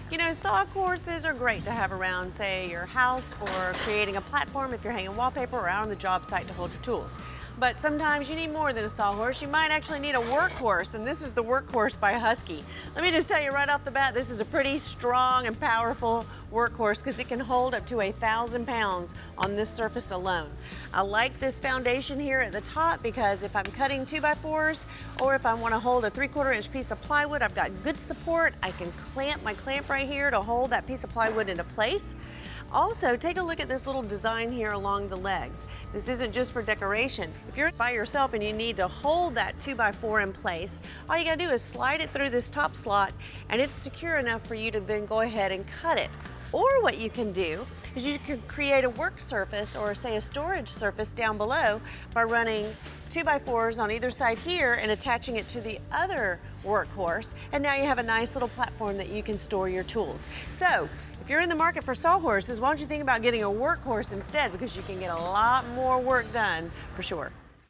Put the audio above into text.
You know, sawhorses are great to have around, say, your house for creating a platform if you're hanging wallpaper or out on the job site to hold your tools. But sometimes you need more than a sawhorse. You might actually need a workhorse, and this is the Workhorse by Husky. Let me just tell you right off the bat, this is a pretty strong and powerful workhorse because it can hold up to 1,000 pounds on this surface alone. I like this foundation here at the top because if I'm cutting 2x4s or if I want to hold a 3/4 inch piece of plywood, I've got good support. I can clamp my clamp right here to hold that piece of plywood into place. Also, take a look at this little design here along the legs. This isn't just for decoration. If you're by yourself and you need to hold that 2x4 in place, all you gotta do is slide it through this top slot and it's secure enough for you to then go ahead and cut it. Or what you can do is you can create a work surface or say a storage surface down below by running 2x4s on either side here and attaching it to the other workhorse, and now you have a nice little platform that you can store your tools. So if you're in the market for sawhorses, why don't you think about getting a workhorse instead, because you can get a lot more work done for sure.